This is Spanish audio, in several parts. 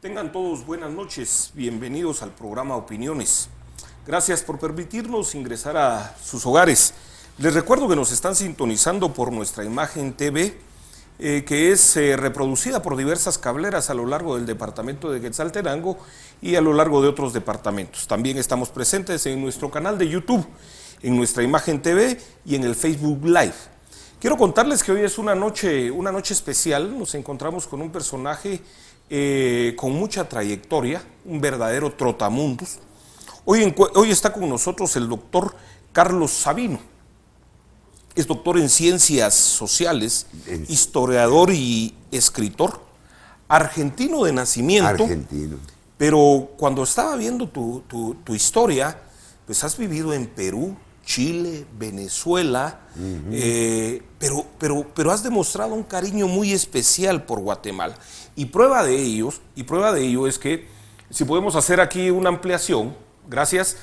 Tengan todos buenas noches, bienvenidos al programa Opiniones. Gracias por permitirnos ingresar a sus hogares. Les recuerdo que nos están sintonizando por nuestra imagen TV, que es reproducida por diversas cableras a lo largo del departamento de Quetzaltenango y a lo largo de otros departamentos. También estamos presentes en nuestro canal de YouTube, en nuestra imagen TV y en el Facebook Live. Quiero contarles que hoy es una noche especial. Nos encontramos con un personaje con mucha trayectoria, un verdadero trotamundos. Hoy está con nosotros el doctor Carlos Sabino. Es doctor en ciencias sociales, historiador y escritor, argentino de nacimiento. Argentino. Pero cuando estaba viendo tu historia, pues has vivido en Perú, Chile, Venezuela, pero has demostrado un cariño muy especial por Guatemala. Y prueba de ello es que, si podemos hacer aquí una ampliación, gracias,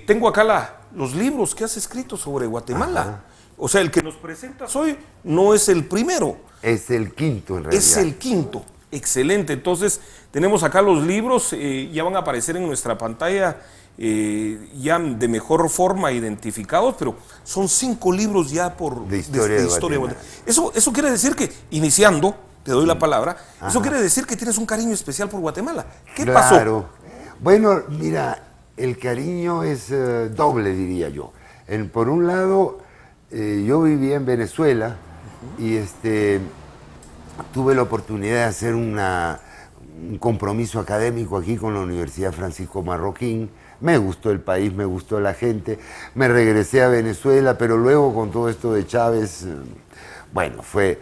tengo acá los libros que has escrito sobre Guatemala. Ajá. O sea, el que nos presentas hoy no es el primero. Es el quinto, en realidad. Es el quinto. Excelente. Entonces, tenemos acá los libros, ya van a aparecer en nuestra pantalla, ya de mejor forma identificados, pero son 5 libros ya de historia de Guatemala. Eso quiere decir que, iniciando, te doy la palabra, eso quiere decir que tienes un cariño especial por Guatemala. ¿Qué pasó? Claro. Bueno, mira, el cariño es doble, diría yo. Por un lado, yo vivía en Venezuela y tuve la oportunidad de hacer un compromiso académico aquí con la Universidad Francisco Marroquín. Me gustó el país, me gustó la gente, me regresé a Venezuela, pero luego con todo esto de Chávez, bueno, fue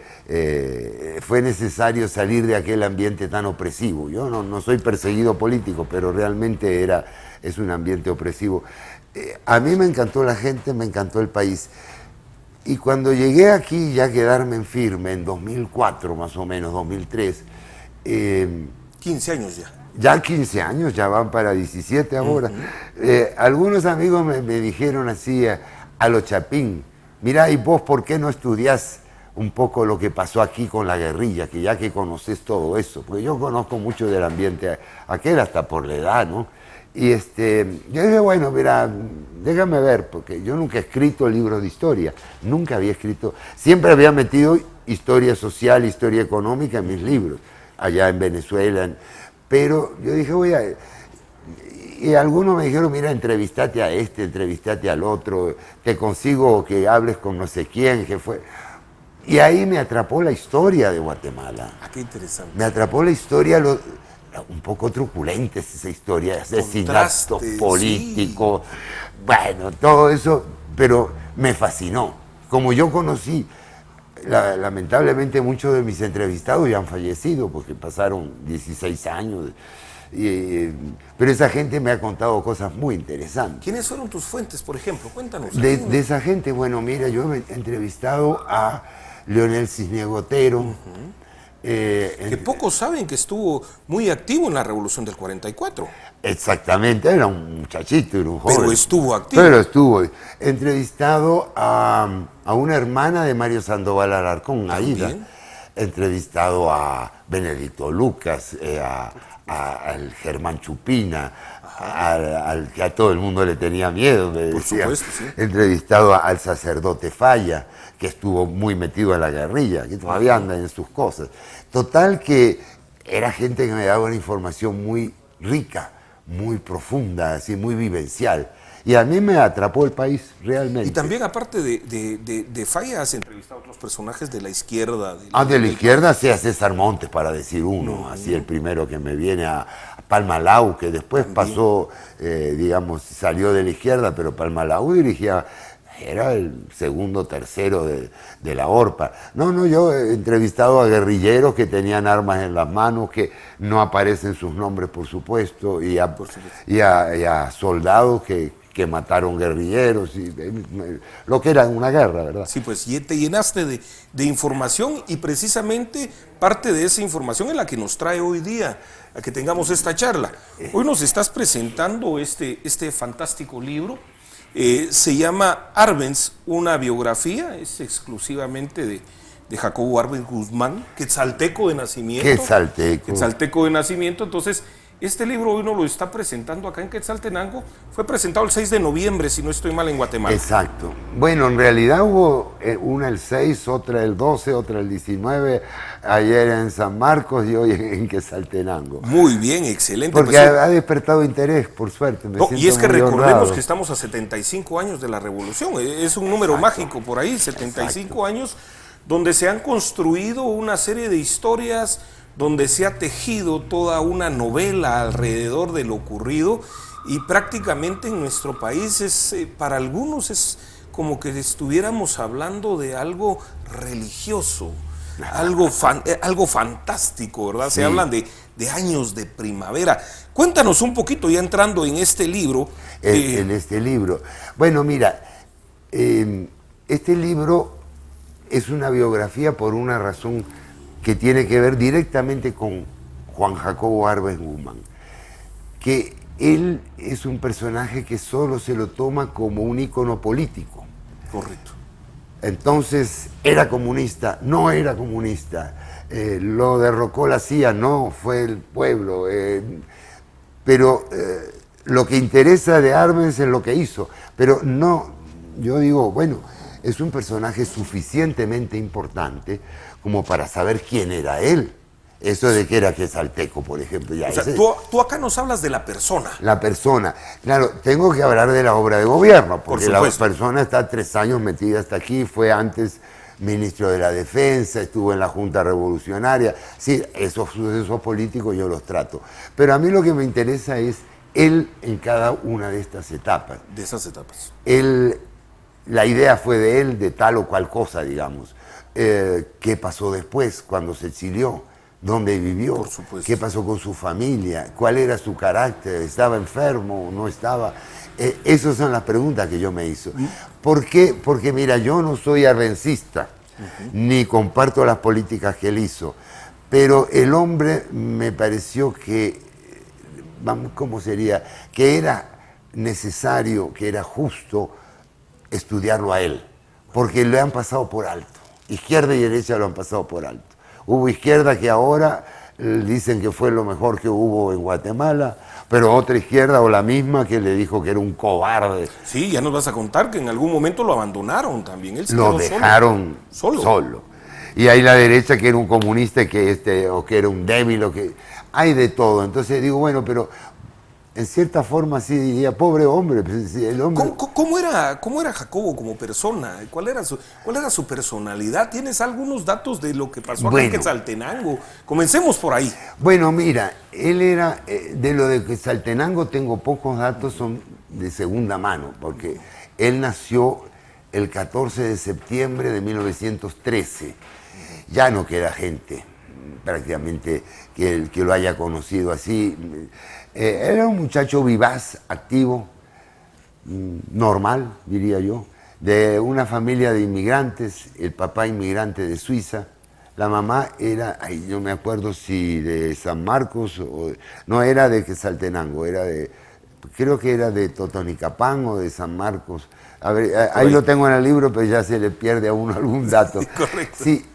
necesario salir de aquel ambiente tan opresivo. Yo no soy perseguido político, pero realmente es un ambiente opresivo. A mí me encantó la gente, me encantó el país. Y cuando llegué aquí, ya a quedarme en firme, en 2004 más o menos, 2003... 15 años ya. Ya 15 años, ya van para 17 ahora. Algunos amigos me dijeron así a lo chapín, mira, ¿y vos por qué no estudiás un poco lo que pasó aquí con la guerrilla, que ya que conoces todo eso? Porque yo conozco mucho del ambiente aquel, hasta por la edad, ¿no? Y yo dije, bueno, mira, déjame ver, porque yo nunca he escrito libros de historia, nunca había escrito, siempre había metido historia social, historia económica en mis libros, allá en Venezuela, pero yo dije, y algunos me dijeron, mira, entrevistate a entrevistate al otro, te consigo que hables con no sé quién, que fue. Y ahí me atrapó la historia de Guatemala. Ah, qué interesante. Me atrapó la historia, un poco truculenta esa historia, asesinatos políticos, sí. Bueno, todo eso, pero me fascinó. Como yo conocí, lamentablemente muchos de mis entrevistados ya han fallecido porque pasaron 16 años, pero esa gente me ha contado cosas muy interesantes. ¿Quiénes fueron tus fuentes, por ejemplo? Cuéntanos. De esa gente, bueno, mira, yo he entrevistado a Leonel Cisniega Otero. Que pocos saben que estuvo muy activo en la Revolución del 44. Exactamente, era un muchachito, era un joven. Pero estuvo activo. Pero estuvo. He entrevistado a una hermana de Mario Sandoval Alarcón, Aida. He entrevistado a Benedicto Lucas, al Germán Chupina, al que a todo el mundo le tenía miedo, me decía. Por supuesto, sí. He entrevistado al sacerdote Falla, que estuvo muy metido en la guerrilla, que todavía anda en sus cosas. Total que era gente que me daba una información muy rica, muy profunda, así, muy vivencial. Y a mí me atrapó el país, realmente. Y también, aparte de Falla, has entrevistado a otros personajes de la izquierda. De la izquierda, sí, a César Montes, para decir uno, así el primero que me viene, a Palma Lau, que después pasó, digamos, salió de la izquierda, pero Palma Lau dirigía, era el segundo, tercero de la ORPA. Yo he entrevistado a guerrilleros que tenían armas en las manos, que no aparecen sus nombres, por supuesto, y a soldados que mataron guerrilleros, lo que era una guerra, ¿verdad? Sí, pues y te llenaste de información, y precisamente parte de esa información es la que nos trae hoy día a que tengamos esta charla. Hoy nos estás presentando este fantástico libro. Se llama Arbenz, una biografía, es exclusivamente de de Jacobo Arbenz Guzmán, quetzalteco de nacimiento. Quetzalteco. Quetzalteco de nacimiento. Entonces, este libro hoy nos lo está presentando acá en Quetzaltenango. Fue presentado el 6 de noviembre, si no estoy mal, en Guatemala. Exacto. Bueno, en realidad hubo una el 6, otra el 12, otra el 19, ayer en San Marcos y hoy en Quetzaltenango. Muy bien, excelente. Porque pues, ha despertado interés, por suerte. Me y es que muy recordemos honrado. que estamos a 75 años de la Revolución. Es un número mágico por ahí, 75 años, donde se han construido una serie de historias, donde se ha tejido toda una novela alrededor de lo ocurrido, y prácticamente en nuestro país para algunos es como que estuviéramos hablando de algo religioso, algo fantástico, ¿verdad? Sí. Se hablan de años de primavera. Cuéntanos un poquito, ya entrando en este libro. En este libro. Bueno, mira, este libro es una biografía por una razón que tiene que ver directamente con Juan Jacobo Arbenz Guzmán, que él es un personaje que solo se lo toma como un ícono político. Correcto. Entonces, ¿era comunista? No era comunista. Lo derrocó la CIA, no, fue el pueblo. Pero lo que interesa de Arbenz es lo que hizo. Pero no, yo digo, bueno, es un personaje suficientemente importante como para saber quién era él. Eso de que era quetzalteco, por ejemplo. Ya O sea, tú acá nos hablas de la persona. La persona. Claro, tengo que hablar de la obra de gobierno, porque la persona está 3 años metida hasta aquí, fue antes ministro de la Defensa, estuvo en la Junta Revolucionaria. Sí, esos sucesos políticos yo los trato. Pero a mí lo que me interesa es él en cada una de estas etapas. De esas etapas. La idea fue de él, de tal o cual cosa, digamos. ¿Qué pasó después, cuando se exilió? ¿Dónde vivió? Por supuesto. ¿Qué pasó con su familia? ¿Cuál era su carácter? ¿Estaba enfermo o no estaba? Esas son las preguntas que yo me hizo. ¿Por qué? Porque mira, yo no soy arbencista, ni comparto las políticas que él hizo, pero el hombre me pareció que, ¿cómo sería? Que era necesario, que era justo estudiarlo a él, porque le han pasado por alto. Izquierda y derecha lo han pasado por alto. Hubo izquierda que ahora dicen que fue lo mejor que hubo en Guatemala, pero otra izquierda o la misma que le dijo que era un cobarde. Sí, ya nos vas a contar que en algún momento lo abandonaron también. Él se Lo quedó dejaron solo. Y hay la derecha que era un comunista o que era un débil, o que hay de todo. Entonces digo, bueno, pero en cierta forma sí diría, pobre hombre. Pues, el hombre... ¿Cómo era Jacobo como persona? ¿Cuál era su personalidad? ¿Tienes algunos datos de lo que pasó acá en Quetzaltenango? Comencemos por ahí. Bueno, mira, él era, de lo de Quetzaltenango tengo pocos datos, son de segunda mano, porque él nació el 14 de septiembre de 1913. Ya no queda gente prácticamente que lo haya conocido así. Era un muchacho vivaz, activo, normal, diría yo, de una familia de inmigrantes, el papá inmigrante de Suiza, la mamá era, yo me acuerdo si de San Marcos, no era de Quetzaltenango, creo que era de Totonicapán o de San Marcos. A ver, ahí lo tengo en el libro, pero ya se le pierde a uno algún dato. Sí, correcto. Sí,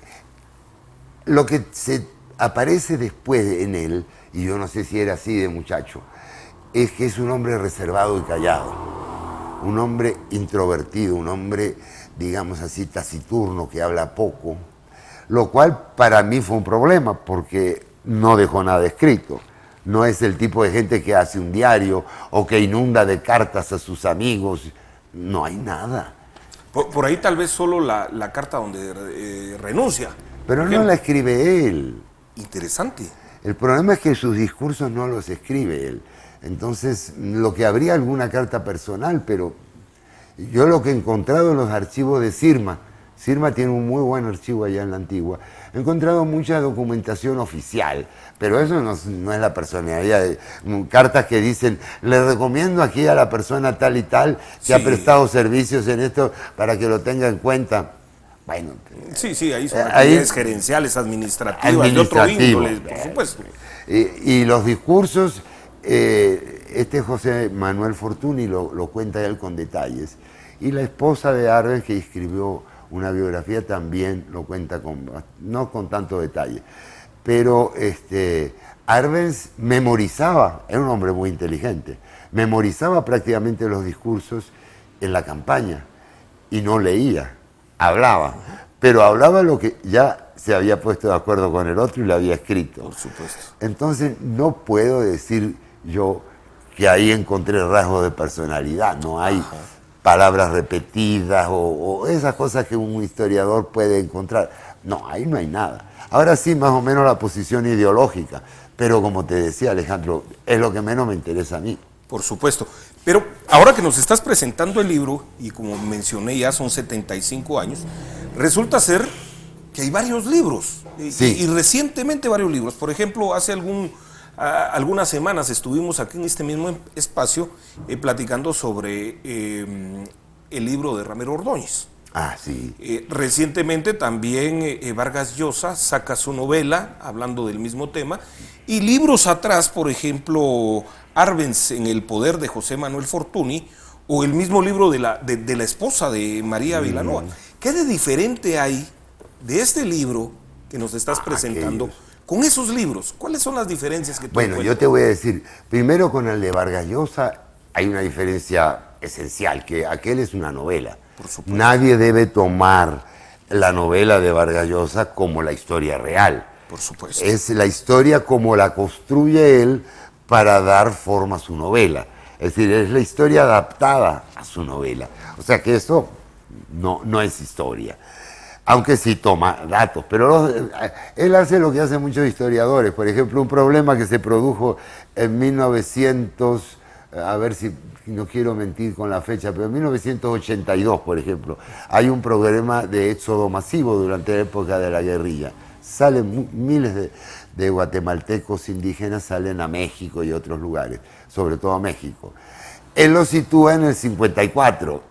lo que se aparece después en él, y yo no sé si era así de muchacho, es que es un hombre reservado y callado, un hombre introvertido, un hombre, digamos así, taciturno, que habla poco, lo cual para mí fue un problema, porque no dejó nada escrito. No es el tipo de gente que hace un diario o que inunda de cartas a sus amigos, no hay nada. Por ahí tal vez solo la carta donde renuncia. Pero no la escribe él. Interesante. El problema es que sus discursos no los escribe él. Entonces, lo que habría alguna carta personal, pero yo lo que he encontrado en los archivos de Sirma tiene un muy buen archivo allá en la Antigua, he encontrado mucha documentación oficial, pero eso no es la personalidad. Cartas que dicen, le recomiendo aquí a la persona tal y tal que ha prestado servicios en esto para que lo tenga en cuenta. Bueno, sí, ahí son actividades gerenciales, administrativas, de otro índole, por supuesto. Y los discursos, José Manuel Fortuny lo cuenta él con detalles. Y la esposa de Arbenz, que escribió una biografía también lo cuenta no con tanto detalle. Pero Arbenz memorizaba, era un hombre muy inteligente, memorizaba prácticamente los discursos en la campaña y no leía, hablaba, pero hablaba lo que ya se había puesto de acuerdo con el otro y lo había escrito. Por supuesto. Entonces no puedo decir yo que ahí encontré rasgos de personalidad, no hay palabras repetidas o esas cosas que un historiador puede encontrar. No, ahí no hay nada. Ahora sí, más o menos la posición ideológica, pero como te decía, Alejandro, es lo que menos me interesa a mí. Por supuesto. Pero ahora que nos estás presentando el libro, y como mencioné ya son 75 años, resulta ser que hay varios libros, Sí. y recientemente varios libros. Por ejemplo, hace algunas semanas estuvimos aquí en este mismo espacio platicando sobre el libro de Ramiro Ordóñez. Ah, sí. Recientemente también Vargas Llosa saca su novela hablando del mismo tema, y libros atrás, por ejemplo, Arbenz en el poder de José Manuel Fortuny, o el mismo libro de la esposa de María Vilanova. ¿Qué de diferente hay de este libro que nos estás presentando con esos libros? ¿Cuáles son las diferencias que tú Bueno, encuentras? yo te voy a decir, primero con el de Vargas Llosa hay una diferencia esencial, que aquel es una novela. Por supuesto. Nadie debe tomar la novela de Vargas Llosa como la historia real. Por supuesto. Es la historia como la construye él para dar forma a su novela. Es decir, es la historia adaptada a su novela. O sea que eso no es historia. Aunque sí toma datos, pero él hace lo que hacen muchos historiadores. Por ejemplo, un problema que se produjo en 1900, a ver si no quiero mentir con la fecha, pero en 1982, por ejemplo, hay un problema de éxodo masivo durante la época de la guerrilla. Salen miles de guatemaltecos indígenas, salen a México y otros lugares, sobre todo a México. Él lo sitúa en el 54.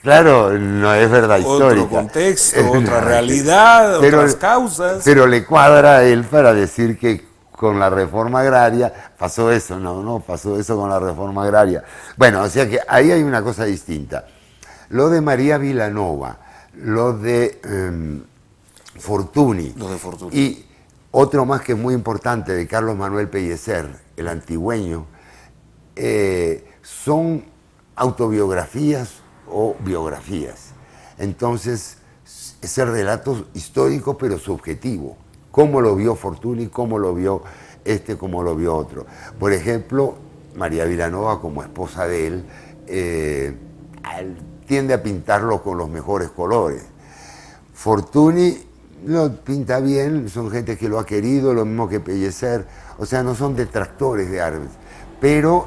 Claro, no es verdad histórica. Otro contexto, otra realidad, otras causas. Pero le cuadra a él para decir que con la reforma agraria pasó eso. No pasó eso con la reforma agraria. Bueno, o sea que ahí hay una cosa distinta. Lo de María Vilanova, lo de Fortuny. Lo de Fortuny. Y otro más que es muy importante, de Carlos Manuel Pellicer, el antigüeño, son autobiografías o biografías. Entonces, ese relato histórico pero subjetivo. Cómo lo vio Fortuny, cómo lo vio cómo lo vio otro. Por ejemplo, María Vilanova, como esposa de él, tiende a pintarlo con los mejores colores. Fortuny lo pinta bien, son gente que lo ha querido, lo mismo que Pellicer, o sea, no son detractores de Arbenz, pero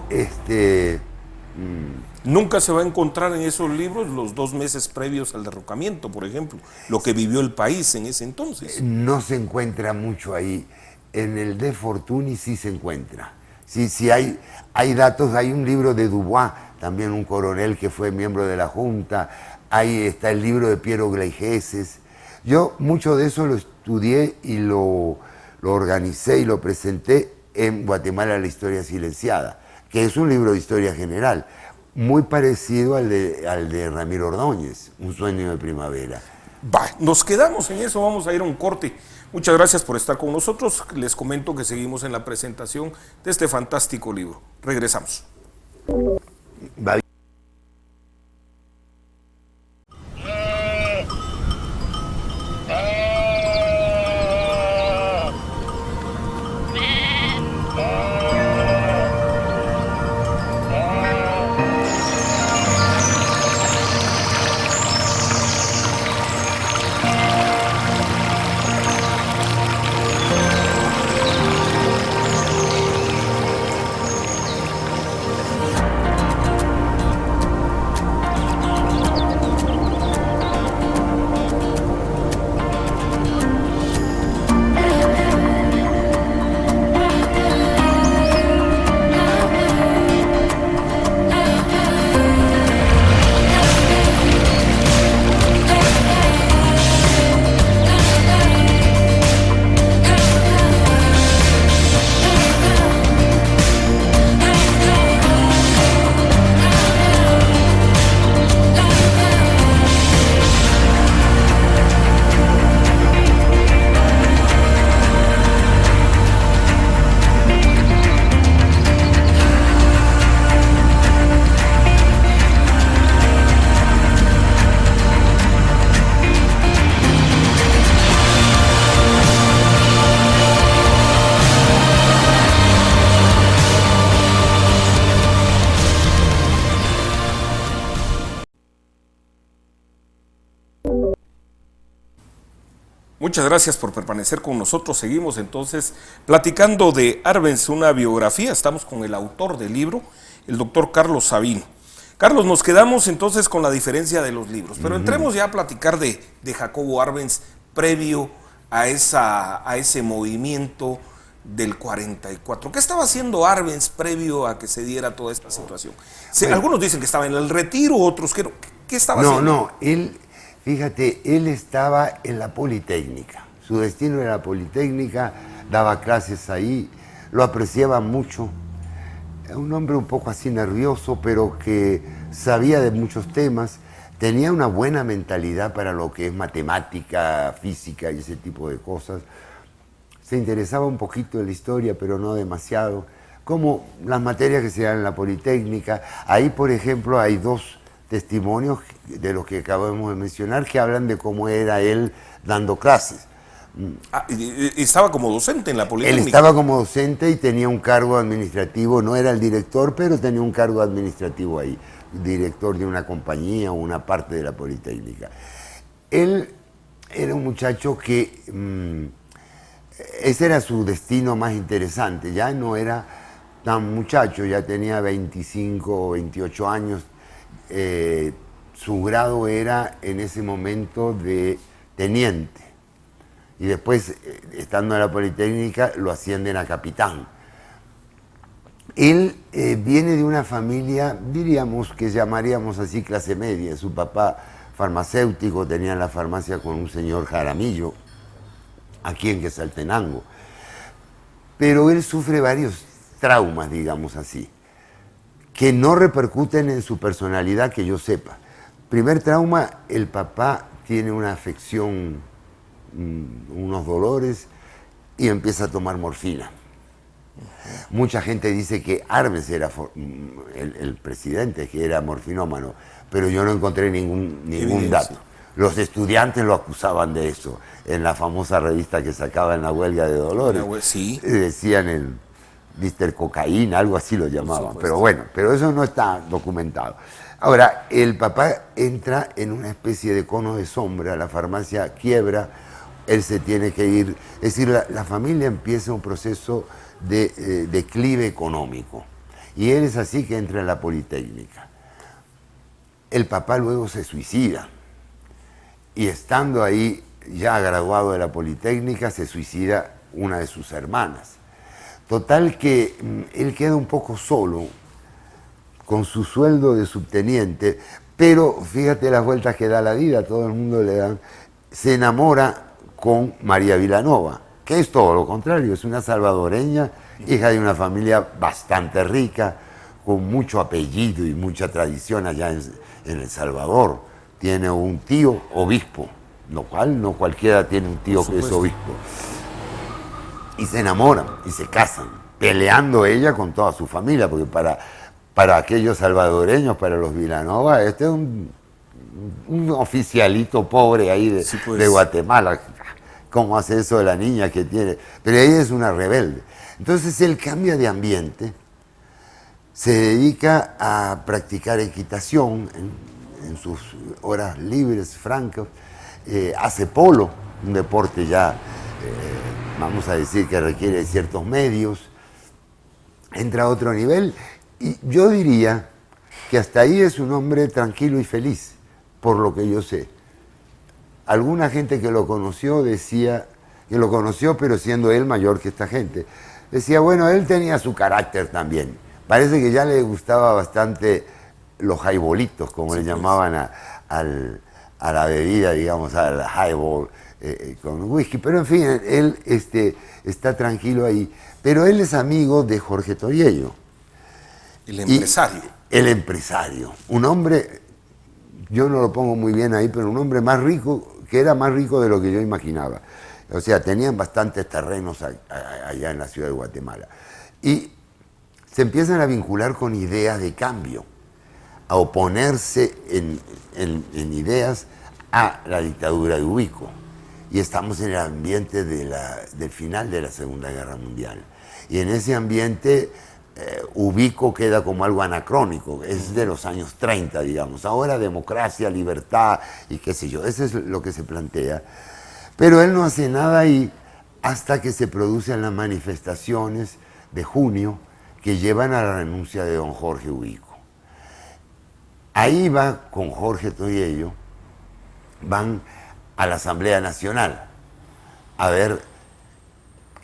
Nunca se va a encontrar en esos libros los 2 meses previos al derrocamiento, por ejemplo, lo que vivió el país en ese entonces. No se encuentra mucho ahí. En el de Fortuny sí se encuentra. Sí hay datos, hay un libro de Dubois, también un coronel que fue miembro de la Junta, ahí está el libro de Piero Gleijeses. Yo mucho de eso lo estudié y lo organicé y lo presenté en Guatemala la historia silenciada, que es un libro de historia general, muy parecido al de Ramiro Ordóñez, Un sueño de primavera. Nos quedamos en eso, vamos a ir a un corte. Muchas gracias por estar con nosotros. Les comento que seguimos en la presentación de este fantástico libro. Regresamos. Va. Muchas gracias por permanecer con nosotros. Seguimos entonces platicando de Arbenz, una biografía. Estamos con el autor del libro, el doctor Carlos Sabino. Carlos, nos quedamos entonces con la diferencia de los libros, pero entremos ya a platicar de Jacobo Arbenz previo a ese movimiento del 44. ¿Qué estaba haciendo Arbenz previo a que se diera toda esta situación? Bueno, algunos dicen que estaba en el retiro, otros que no. ¿Qué estaba haciendo? No, fíjate, él estaba en la Politécnica. Su destino era la Politécnica, daba clases ahí, lo apreciaba mucho. Un hombre un poco así nervioso, pero que sabía de muchos temas, tenía una buena mentalidad para lo que es matemática, física y ese tipo de cosas. Se interesaba un poquito de la historia, pero no demasiado. Como las materias que se dan en la Politécnica. Ahí, por ejemplo, hay dos testimonios de los que acabamos de mencionar que hablan de cómo era él dando clases. Estaba como docente en la Politécnica. Él estaba como docente y tenía un cargo administrativo, no era el director, pero tenía un cargo administrativo ahí, director de una compañía o una parte de la Politécnica. Él era un muchacho que ese era su destino más interesante, ya no era tan muchacho, ya tenía 25 o 28 años, su grado era en ese momento de teniente. Y después, estando en la Politécnica, lo ascienden a capitán. Él viene de una familia, diríamos que llamaríamos así clase media. Su papá farmacéutico, tenía la farmacia con un señor Jaramillo, aquí en Quetzaltenango. Pero él sufre varios traumas, digamos así, que no repercuten en su personalidad, que yo sepa. Primer trauma, el papá tiene una afección, unos dolores, y empieza a tomar morfina. Mucha gente dice que Arbenz era el presidente, que era morfinómano, pero yo no encontré ningún dato. Los estudiantes lo acusaban de eso. En la famosa revista que sacaba en la huelga de Dolores, sí, decían el Mr. Cocaína, algo así lo llamaban. Pero bueno, pero eso no está documentado. Ahora, el papá entra en una especie de cono de sombra, la farmacia quiebra, él se tiene que ir. Es decir, la familia empieza un proceso de declive económico. Y él es así que entra en la Politécnica. El papá luego se suicida. Y estando ahí, ya graduado de la Politécnica, se suicida una de sus hermanas. Total que él queda un poco solo, con su sueldo de subteniente, pero fíjate las vueltas que da la vida, a todo el mundo le dan. Se enamora con María Vilanova, que es todo lo contrario, es una salvadoreña, hija de una familia bastante rica, con mucho apellido y mucha tradición allá en El Salvador. Tiene un tío obispo, lo cual no cualquiera tiene un tío que es obispo. Y se enamoran y se casan, peleando ella con toda su familia, porque para aquellos salvadoreños, para los Vilanova, este es un oficialito pobre ahí de Guatemala. ¿Cómo hace eso de la niña que tiene? Pero ella es una rebelde. Entonces él cambia de ambiente, se dedica a practicar equitación en sus horas libres, francas, hace polo, un deporte ya, vamos a decir, que requiere ciertos medios, entra a otro nivel, y yo diría que hasta ahí es un hombre tranquilo y feliz, por lo que yo sé. Alguna gente que lo conoció decía, que lo conoció pero siendo él mayor que esta gente, decía, bueno, él tenía su carácter también. Parece que ya le gustaba bastante los highballitos, como le llamaban a la bebida, digamos, al highball con whisky. Pero en fin, él está tranquilo ahí. Pero él es amigo de Jorge Toriello. El empresario. El empresario. Un hombre, yo no lo pongo muy bien ahí, pero un hombre más rico, que era más rico de lo que yo imaginaba. O sea, tenían bastantes terrenos allá en la ciudad de Guatemala. Y se empiezan a vincular con ideas de cambio, a oponerse en ideas a la dictadura de Ubico. Y estamos en el ambiente del final de la Segunda Guerra Mundial. Y en ese ambiente Ubico queda como algo anacrónico, es de los años 30, digamos. Ahora democracia, libertad y qué sé yo, eso es lo que se plantea. Pero él no hace nada ahí hasta que se producen las manifestaciones de junio que llevan a la renuncia de don Jorge Ubico. Ahí va con Jorge Toyello, van a la Asamblea Nacional a ver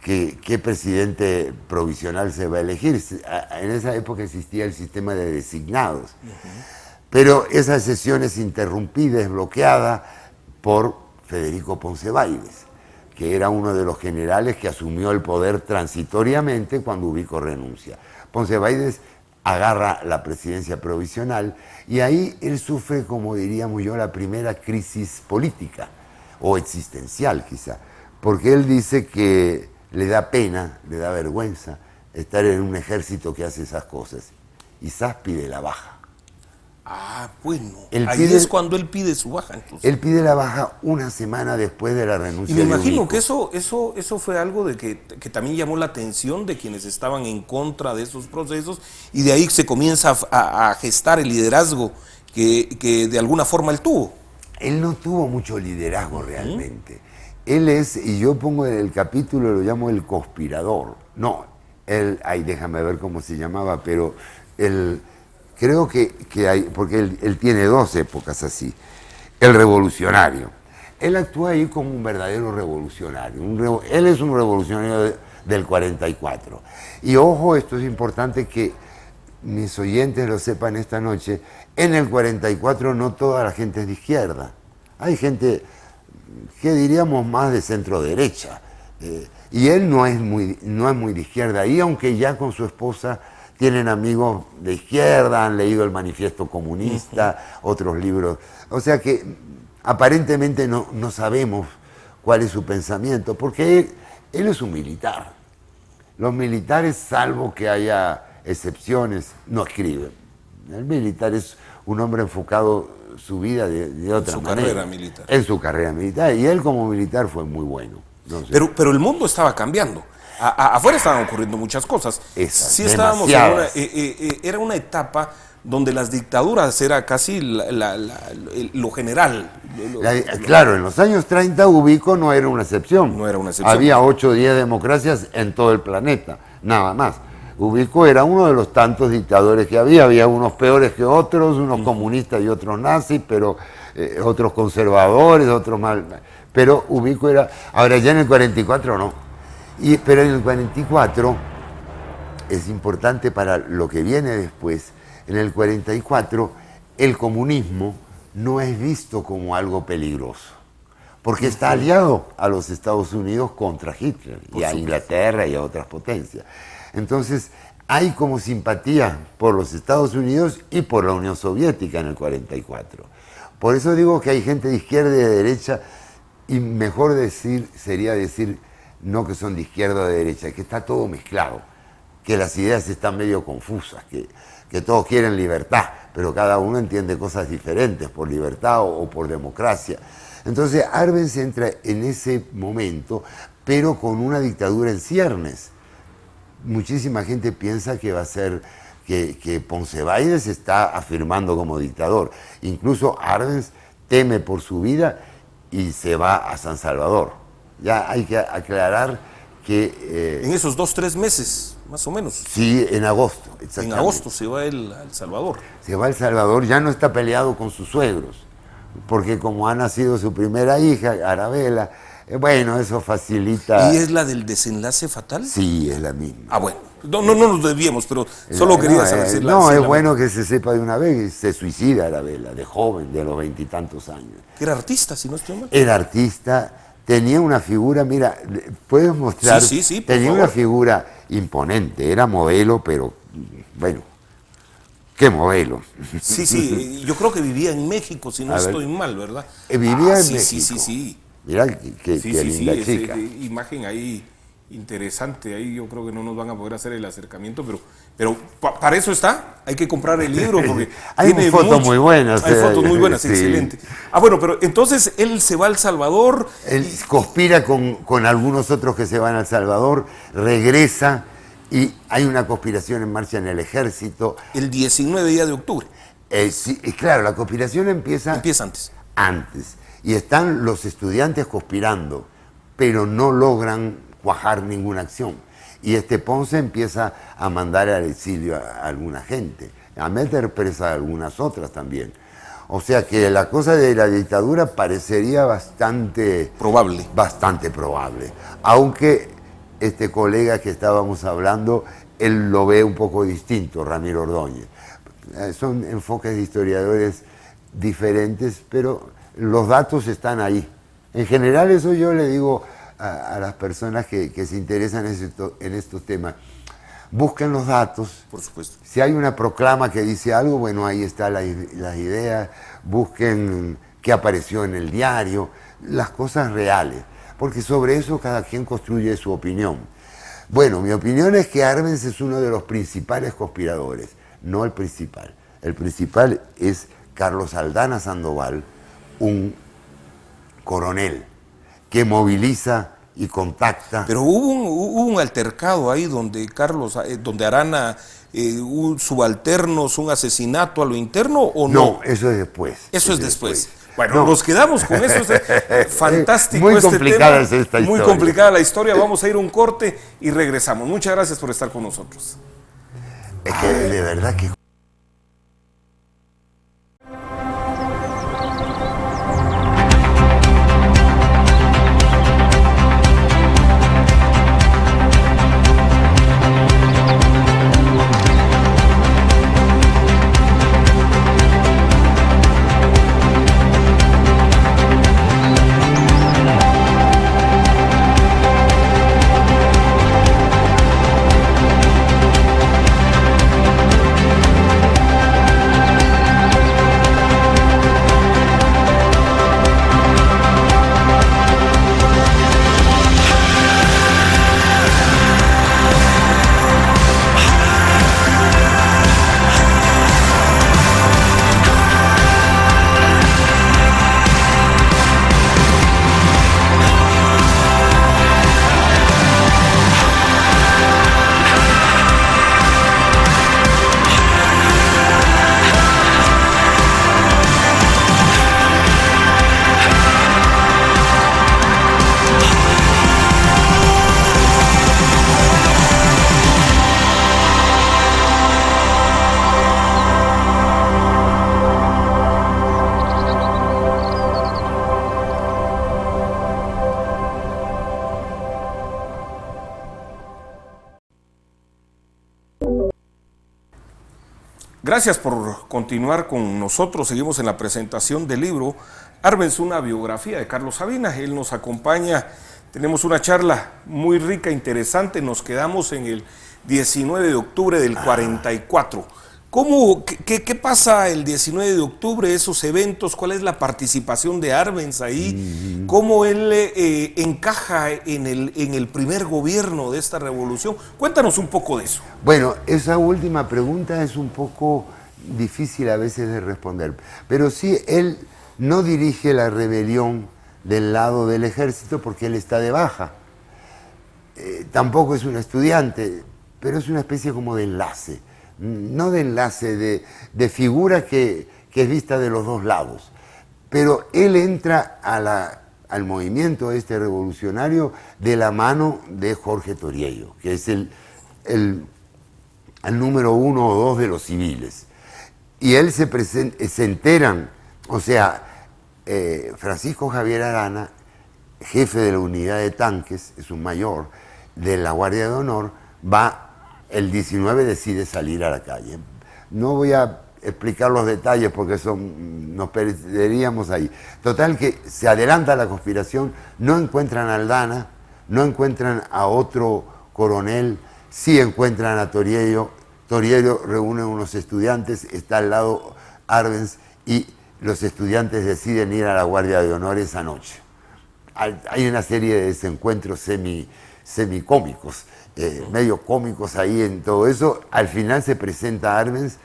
qué presidente provisional se va a elegir. En esa época existía el sistema de designados, pero esa sesión es interrumpida, es bloqueada por Federico Poncebaides, que era uno de los generales que asumió el poder transitoriamente cuando Ubico renuncia. Poncebaides agarra la presidencia provisional y ahí él sufre, como diríamos yo, la primera crisis política o existencial quizá, porque él dice que le da pena, le da vergüenza estar en un ejército que hace esas cosas, y Sás pide la baja. Ah, bueno, ahí es cuando él pide su baja. Entonces. Él pide la baja una semana después de la renuncia. Y me de imagino Ubico. que eso fue algo de que también llamó la atención de quienes estaban en contra de esos procesos, y de ahí se comienza a gestar el liderazgo que de alguna forma él tuvo. Él no tuvo mucho liderazgo realmente. Él es, y yo pongo en el capítulo, lo llamo el conspirador. No, él, ahí déjame ver cómo se llamaba, pero él... Creo que hay, porque él tiene dos épocas así. El revolucionario. Él actúa ahí como un verdadero revolucionario. Él es un revolucionario del 44. Y ojo, esto es importante que mis oyentes lo sepan esta noche. En el 44 no toda la gente es de izquierda. Hay gente que diríamos más de centro derecha. Y él no es muy de izquierda. Y aunque ya con su esposa tienen amigos de izquierda, han leído el Manifiesto Comunista, otros libros. O sea que aparentemente no sabemos cuál es su pensamiento, porque él es un militar. Los militares, salvo que haya excepciones, no escriben. El militar es un hombre enfocado su vida de otra manera. En su carrera militar. En su carrera militar. Y él como militar fue muy bueno. No sé. Pero el mundo estaba cambiando. Afuera estaban ocurriendo muchas cosas. Sí estábamos era una etapa donde las dictaduras era casi lo general. Claro, en los años 30 Ubico no era una excepción. No era una excepción. Había 8 o 10 democracias en todo el planeta, nada más. Ubico era uno de los tantos dictadores que había unos peores que otros, unos comunistas y otros nazis, pero otros conservadores, otros mal. Pero Ubico era, ahora ya en el 44 no. Pero en el 44, es importante para lo que viene después, en el 44 el comunismo no es visto como algo peligroso, porque está aliado a los Estados Unidos contra Hitler y a Inglaterra y a otras potencias. Entonces hay como simpatía por los Estados Unidos y por la Unión Soviética en el 44. Por eso digo que hay gente de izquierda y de derecha, y mejor sería decir no que son de izquierda o de derecha, que está todo mezclado, que las ideas están medio confusas, que todos quieren libertad, pero cada uno entiende cosas diferentes por libertad o por democracia. Entonces Arbenz entra en ese momento, pero con una dictadura en ciernes. Muchísima gente piensa que va a ser, que Poncebaides se está afirmando como dictador. Incluso Arbenz teme por su vida y se va a San Salvador. Ya hay que aclarar que... en esos 2-3 meses, más o menos. Sí, en agosto, exactamente. En agosto se va él a El Salvador. Se va a El Salvador, ya no está peleado con sus suegros, porque como ha nacido su primera hija, Arabela, bueno, eso facilita... ¿Y es la del desenlace fatal? Sí, es la misma. Ah, bueno. No nos desviemos, pero solo quería saber. No, es bueno que se sepa de una vez, se suicida Arabela, de joven, de los 20 y tantos años. Era artista, si no estoy mal. Era artista. Tenía una figura, mira, ¿puedes mostrar? Sí, por tenía favor. una figura imponente, era modelo, pero bueno, ¿qué modelo? Sí, yo creo que vivía en México, si no estoy mal, ¿verdad? Vivía en sí, México. Sí. Mira qué linda chica. Imagen ahí interesante, ahí yo creo que no nos van a poder hacer el acercamiento, pero para eso está, hay que comprar el libro porque hay fotos muy buenas. Hay fotos muy buenas, sí. Excelente. Bueno, pero entonces él se va a El Salvador. Él conspira con algunos otros que se van a El Salvador, regresa y hay una conspiración en marcha en el ejército. El 19 día de octubre. Sí, claro, la conspiración empieza antes. Antes. y están los estudiantes conspirando, pero no logran cuajar ninguna acción. Y Ponce empieza a mandar al exilio a alguna gente, a meter presa a algunas otras también. O sea que la cosa de la dictadura parecería bastante probable. Aunque este colega que estábamos hablando, él lo ve un poco distinto, Ramiro Ordóñez. Son enfoques de historiadores diferentes, pero los datos están ahí. En general, eso yo le digo a las personas que se interesan en estos temas. Busquen los datos. Por supuesto. Si hay una proclama que dice algo, bueno, ahí están las ideas. Busquen qué apareció en el diario, las cosas reales, porque sobre eso cada quien construye su opinión. Bueno, mi opinión es que Arbenz es uno de los principales conspiradores, no el principal. El principal es Carlos Aldana Sandoval, un coronel que moviliza y contacta. Pero hubo un altercado ahí donde donde Arana, subalternos, un asesinato a lo interno, ¿o no? No, eso es después. Eso es después. Bueno, nos quedamos con eso. Fantástico. Muy complicada es esta historia. Muy complicada la historia. Vamos a ir a un corte y regresamos. Muchas gracias por estar con nosotros. Es que de verdad que... Gracias por continuar con nosotros. Seguimos en la presentación del libro Arbenz, una biografía de Carlos Sabina. Él nos acompaña. Tenemos una charla muy rica, interesante. Nos quedamos en el 19 de octubre del 44. ¿Qué pasa el 19 de octubre, esos eventos? ¿Cuál es la participación de Arbenz ahí? ¿Cómo él encaja en el primer gobierno de esta revolución? Cuéntanos un poco de eso. Bueno, esa última pregunta es un poco difícil a veces de responder, pero sí, él no dirige la rebelión del lado del ejército porque él está de baja. Tampoco es un estudiante, pero es una especie como de enlace. No de enlace, de figura que es vista de los dos lados. Pero él entra al movimiento este revolucionario de la mano de Jorge Toriello, que es el número 1 o 2 de los civiles. Y él se enteran, o sea, Francisco Javier Arana, jefe de la unidad de tanques, es un mayor de la Guardia de Honor, el 19 decide salir a la calle. No voy a explicar los detalles porque nos perderíamos ahí. Total que se adelanta la conspiración, no encuentran a Aldana, no encuentran a otro coronel, sí encuentran a Toriello. Toriello reúne a unos estudiantes, está al lado Arbenz y los estudiantes deciden ir a la Guardia de Honor esa noche. Hay una serie de desencuentros semicómicos, medio cómicos ahí en todo eso. Al final se presenta Arbenz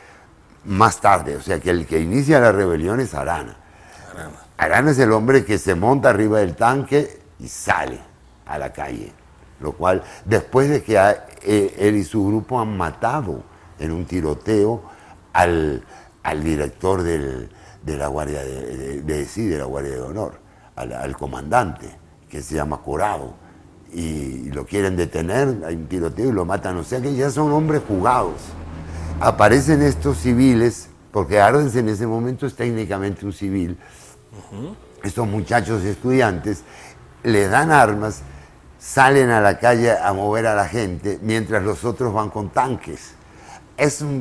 más tarde, o sea que el que inicia la rebelión es Arana. Arana es el hombre que se monta arriba del tanque y sale a la calle, lo cual después de que él y su grupo han matado en un tiroteo al director de la Guardia de la Guardia de Honor. al comandante, que se llama Corado, y lo quieren detener, hay un tiroteo y lo matan. O sea que ya son hombres jugados. Aparecen estos civiles, porque Arbenz en ese momento es técnicamente un civil. Estos muchachos estudiantes les dan armas, salen a la calle a mover a la gente, mientras los otros van con tanques.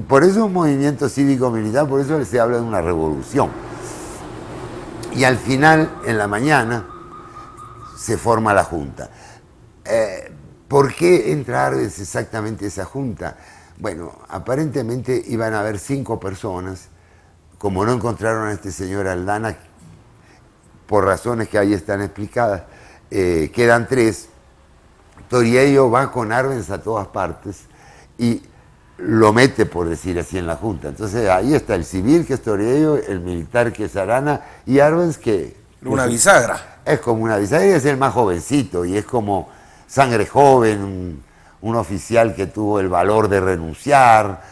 Por eso es un movimiento cívico-militar, por eso se habla de una revolución. Y al final, en la mañana, se forma la junta. ¿Por qué entra Arbenz exactamente esa junta? Bueno, aparentemente iban a haber 5 personas. Como no encontraron a este señor Aldana, por razones que ahí están explicadas, quedan 3. Toriello va con Arbenz a todas partes y lo mete, por decir así, en la junta. Entonces ahí está el civil, que es Toriello, el militar, que es Arana, y Arbenz, que... Una bisagra. Es como una bisagra, y es el más jovencito, y es como sangre joven, un oficial que tuvo el valor de renunciar.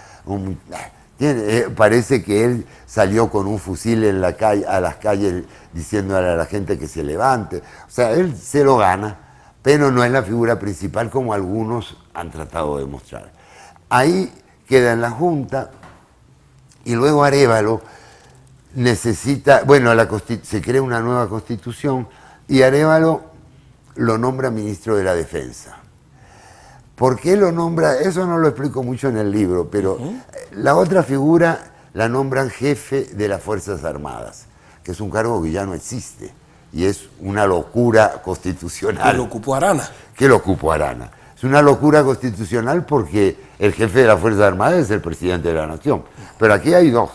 Parece que él salió con un fusil en la calle, a las calles diciéndole a la gente que se levante. O sea, él se lo gana, pero no es la figura principal como algunos han tratado de mostrar. Ahí queda en la Junta, y luego Arévalo necesita, bueno, se crea una nueva constitución, y Arévalo lo nombra ministro de la Defensa. ¿Por qué lo nombra? Eso no lo explico mucho en el libro, pero la otra figura la nombran jefe de las Fuerzas Armadas, que es un cargo que ya no existe, y es una locura constitucional. Que lo ocupó Arana. Que lo ocupó Arana. Es una locura constitucional porque el jefe de las Fuerzas Armadas es el presidente de la Nación. Pero aquí hay 2.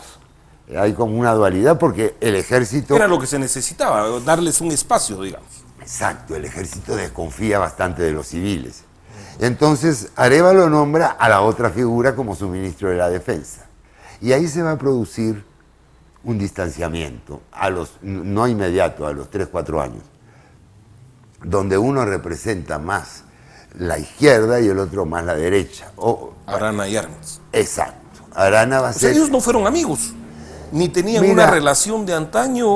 Hay como una dualidad porque el ejército... Era lo que se necesitaba, darles un espacio, digamos. Exacto, el ejército desconfía bastante de los civiles. Entonces Arévalo nombra a la otra figura como su ministro de la Defensa. Y ahí se va a producir un distanciamiento, no inmediato, a los 3, 4 años, donde uno representa más la izquierda y el otro más la derecha. Arana y Arbenz. Exacto. Arana va a ser... ellos no fueron amigos, ni tenían una relación de antaño.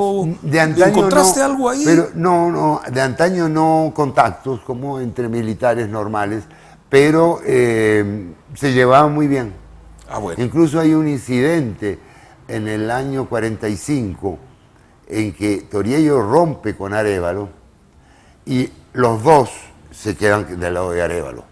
De antaño ¿Encontraste no, algo ahí? Pero no, de antaño no contactos, como entre militares normales, pero se llevaban muy bien. Ah, bueno. Incluso hay un incidente en el año 45 en que Toriello rompe con Arévalo y los dos se quedan del lado de Arévalo.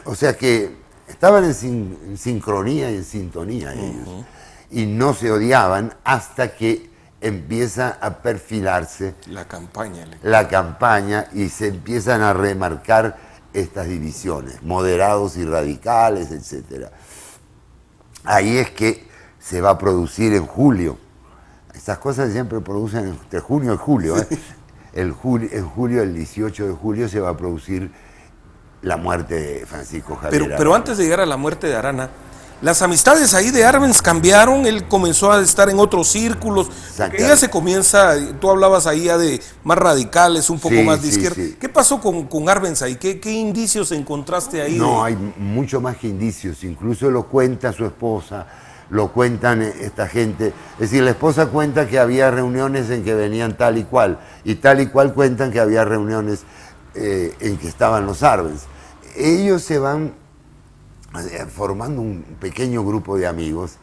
O sea que estaban en sincronía y en sintonía ellos. Y no se odiaban hasta que empieza a perfilarse la campaña y se empiezan a remarcar estas divisiones, moderados y radicales, etc. Ahí es que se va a producir en julio. Estas cosas siempre producen entre junio y julio. En julio, el 18 de julio, se va a producir la muerte de Francisco Javier. Pero antes de llegar a la muerte de Arana, las amistades ahí de Arbenz cambiaron, él comenzó a estar en otros círculos, ella se comienza, tú hablabas ahí ya de más radicales, un poco más de izquierda. Sí. ¿Qué pasó con Arbenz ahí? ¿Qué indicios encontraste ahí? No, hay mucho más que indicios, incluso lo cuenta su esposa, lo cuentan esta gente. Es decir, la esposa cuenta que había reuniones en que venían tal y cual cuentan que había reuniones en que estaban los Arbenz. Ellos se van formando un pequeño grupo de amigos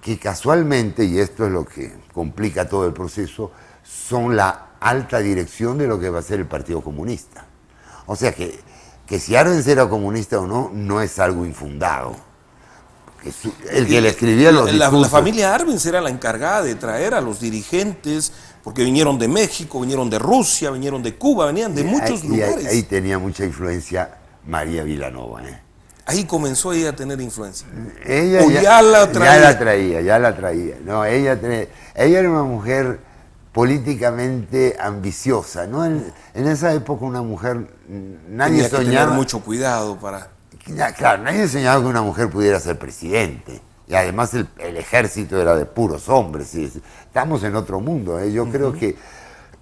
que casualmente, y esto es lo que complica todo el proceso, son la alta dirección de lo que va a ser el Partido Comunista. O sea que si Arbenz era comunista o no, no es algo infundado. El que le escribía los discursos... La familia Arbenz era la encargada de traer a los dirigentes, porque vinieron de México, vinieron de Rusia, vinieron de Cuba, venían de muchos lugares. Ahí tenía mucha influencia María Vilanova. Ahí comenzó ella a tener influencia. Ella ya la traía. No, ella era una mujer políticamente ambiciosa, ¿no? En esa época una mujer, nadie tenía que tener mucho cuidado para... Claro, nadie soñaba que una mujer pudiera ser presidente. Y además el ejército era de puros hombres. Estamos en otro mundo. Yo creo que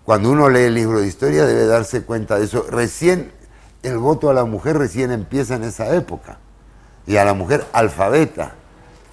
cuando uno lee el libro de historia debe darse cuenta de eso. Recién el voto a la mujer recién empieza en esa época. Y a la mujer alfabeta,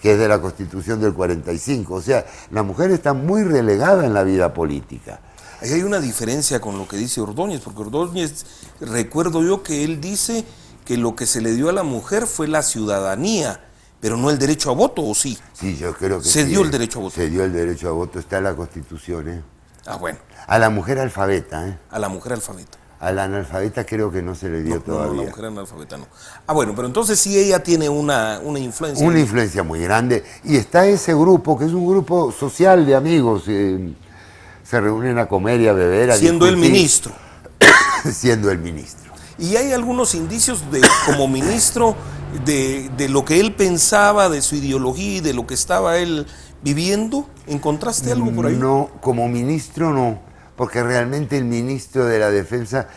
que es de la Constitución del 45. O sea, la mujer está muy relegada en la vida política. Ahí hay una diferencia con lo que dice Ordóñez, porque Ordóñez, recuerdo yo que él dice que lo que se le dio a la mujer fue la ciudadanía, pero no el derecho a voto, ¿o sí? Sí, yo creo que se dio el derecho a voto. Se dio el derecho a voto, está en la Constitución, ¿eh? Ah, bueno. A la mujer alfabeta, ¿eh? A la mujer alfabeta. A la analfabeta creo que no se le dio todavía. No, la mujer analfabeta no. Ah, bueno, pero entonces sí ella tiene una influencia. Una influencia muy grande. Y está ese grupo, que es un grupo social de amigos. Se reúnen a comer y a beber. Siendo el ministro. Siendo el ministro. Y hay algunos indicios de, como ministro, de lo que él pensaba, de su ideología y de lo que estaba él viviendo. ¿Encontraste algo por ahí? No, como ministro no, porque realmente el ministro de la Defensa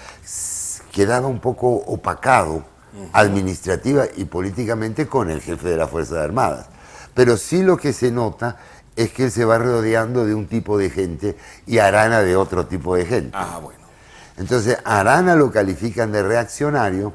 quedaba un poco opacado administrativa y políticamente con el jefe de las Fuerzas Armadas. Pero sí lo que se nota es que él se va rodeando de un tipo de gente y Arana de otro tipo de gente. Ah, bueno. Entonces, Arana lo califican de reaccionario.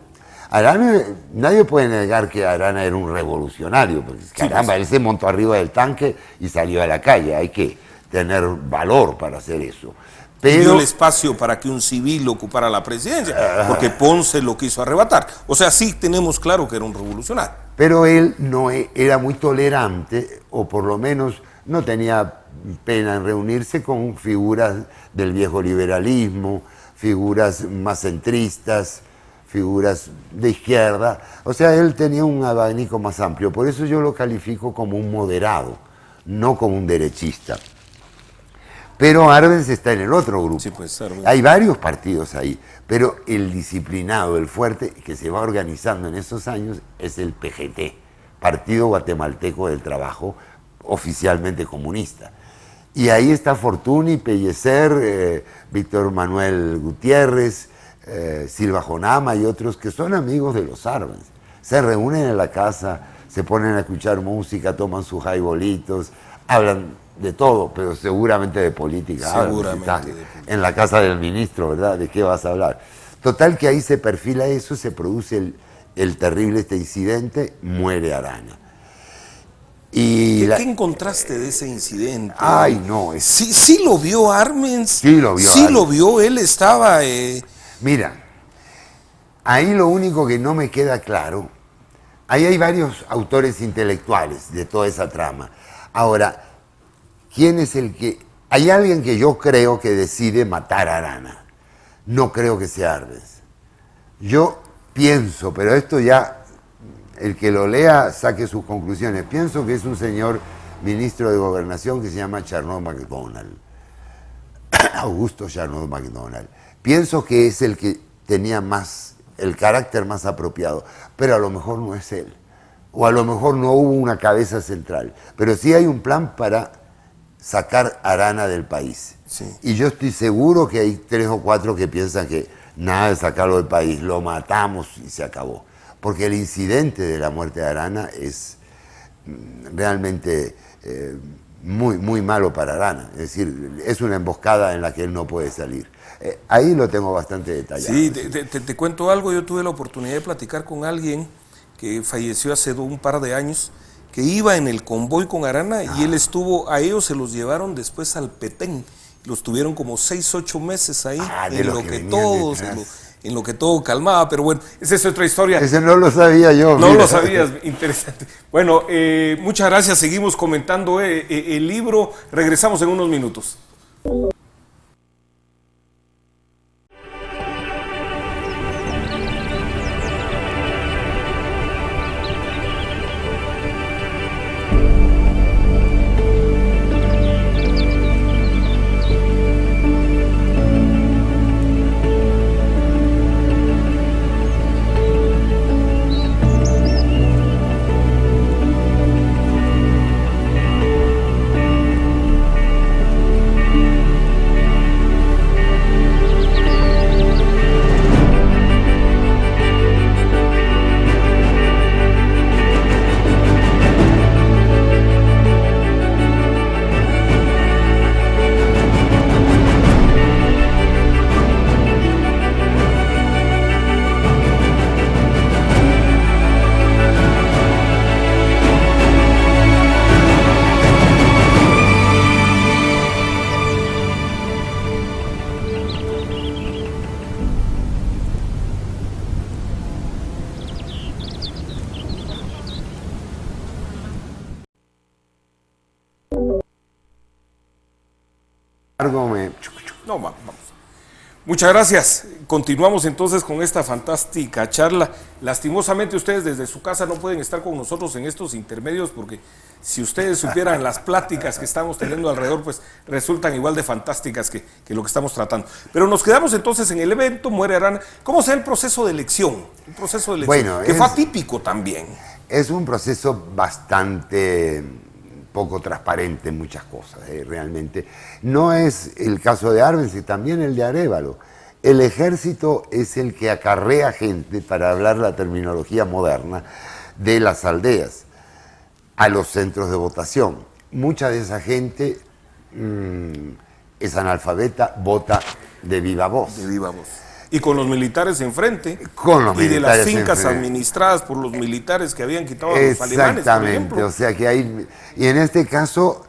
Arana, nadie puede negar que Arana era un revolucionario, porque caramba, él se montó arriba del tanque y salió a la calle. Hay que tener valor para hacer eso. Pero dio el espacio para que un civil ocupara la presidencia, porque Ponce lo quiso arrebatar. O sea, sí tenemos claro que era un revolucionario. Pero él no era muy tolerante, o por lo menos no tenía pena en reunirse con figuras del viejo liberalismo, figuras más centristas, figuras de izquierda. O sea, él tenía un abanico más amplio. Por eso yo lo califico como un moderado, no como un derechista. Pero Arbenz está en el otro grupo. Sí, pues, hay varios partidos ahí, pero el disciplinado, el fuerte, que se va organizando en esos años es el PGT, Partido Guatemalteco del Trabajo, oficialmente comunista. Y ahí está Fortuny, Pellecer, Víctor Manuel Gutiérrez, Silva Jonama y otros que son amigos de los Arbenz. Se reúnen en la casa, se ponen a escuchar música, toman sus highbolitos, hablan de todo, pero seguramente de política. Seguramente. En la casa del ministro, ¿verdad? ¿De qué vas a hablar? Total que ahí se perfila eso, se produce el terrible incidente, muere Arana. ¿Qué encontraste de ese incidente? Ay, no. ¿Sí lo vio Arbenz? Sí lo vio. Sí lo vio, él estaba... Mira, ahí lo único que no me queda claro, ahí hay varios autores intelectuales de toda esa trama. Ahora, ¿quién es el que...? Hay alguien que yo creo que decide matar a Arana. No creo que sea Arbenz. Yo pienso, pero esto ya... El que lo lea saque sus conclusiones. Pienso que es un señor ministro de Gobernación que se llama Charnoz MacDonald. Augusto Charnoz MacDonald. Pienso que es el que tenía más, el carácter más apropiado, pero a lo mejor no es él. O a lo mejor no hubo una cabeza central. Pero sí hay un plan para sacar a Arana del país. Sí. Y yo estoy seguro que hay 3 o 4 que piensan que nada de sacarlo del país, lo matamos y se acabó. Porque el incidente de la muerte de Arana es realmente muy, muy malo para Arana. Es decir, es una emboscada en la que él no puede salir. Ahí lo tengo bastante detallado. Sí, te cuento algo. Yo tuve la oportunidad de platicar con alguien que falleció hace un par de años, que iba en el convoy con Arana y él estuvo, a ellos se los llevaron después al Petén. Los tuvieron como 6, 8 meses ahí, en lo que todo calmaba, pero bueno, esa es otra historia. Ese no lo sabía yo. No lo sabías, interesante. Bueno, muchas gracias, seguimos comentando el libro, regresamos en unos minutos. Algo me... No, vamos. Muchas gracias. Continuamos entonces con esta fantástica charla. Lastimosamente ustedes desde su casa no pueden estar con nosotros en estos intermedios porque si ustedes supieran las pláticas que estamos teniendo alrededor, pues resultan igual de fantásticas que lo que estamos tratando. Pero nos quedamos entonces en el evento Muere Arana. ¿Cómo será el proceso de elección? El proceso de elección, Bueno, que fue atípico también. Es un proceso bastante poco transparente en muchas cosas, realmente. No es el caso de Arbenz, y también el de Arévalo. El ejército es el que acarrea gente, para hablar la terminología moderna, de las aldeas a los centros de votación. Mucha de esa gente es analfabeta, vota de viva voz. De viva voz. Y con los militares enfrente, con los y de las militares fincas enfrente. administradas por los militares que habían quitado a los alemanes, por ejemplo. O sea que hay... Y en este caso,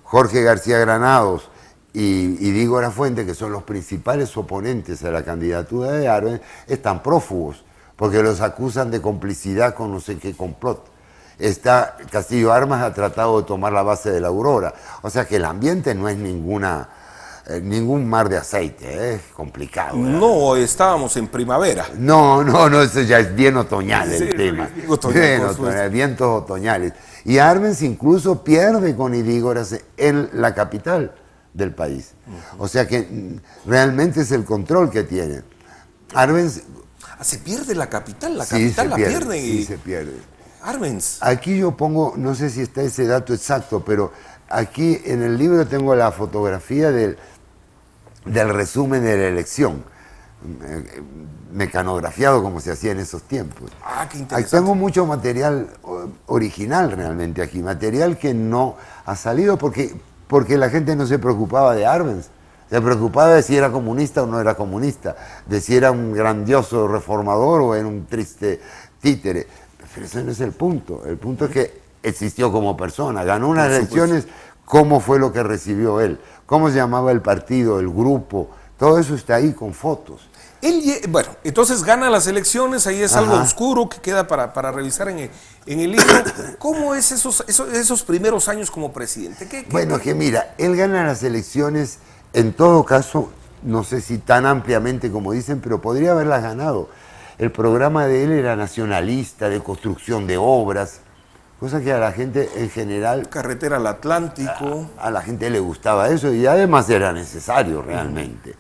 Jorge García Granados y Dígora Fuente, que son los principales oponentes a la candidatura de Arbenz, están prófugos, porque los acusan de complicidad con no sé qué complot. Castillo Armas ha tratado de tomar la base de la Aurora. O sea que el ambiente no es ningún mar de aceite, es complicado. ¿Verdad? No, estábamos en primavera. No, eso ya es bien otoñal el tema. Otoñal, vientos otoñales. Y Arbenz incluso pierde con Idígoras en la capital del país. O sea que realmente es el control que tiene. Arbenz... Se pierde la capital la pierde. pierde. Sí, se pierde. Arbenz. Aquí yo pongo, no sé si está ese dato exacto, pero aquí en el libro tengo la fotografía del resumen de la elección, mecanografiado como se hacía en esos tiempos. Qué interesante. Tengo mucho material original realmente aquí, material que no ha salido porque la gente no se preocupaba de Arbenz, se preocupaba de si era comunista o no era comunista, de si era un grandioso reformador o era un triste títere. Pero ese no es el punto es que existió como persona, ganó unas elecciones, cómo fue lo que recibió él, cómo se llamaba el partido, el grupo, todo eso está ahí con fotos. Bueno, entonces gana las elecciones, ahí es algo oscuro que queda para revisar en el libro. ¿Cómo es esos primeros años como presidente? Que mira, él gana las elecciones, en todo caso, no sé si tan ampliamente como dicen, pero podría haberlas ganado. El programa de él era nacionalista, de construcción de obras, cosa que a la gente en general... Carretera al Atlántico. A la gente le gustaba eso y además era necesario realmente.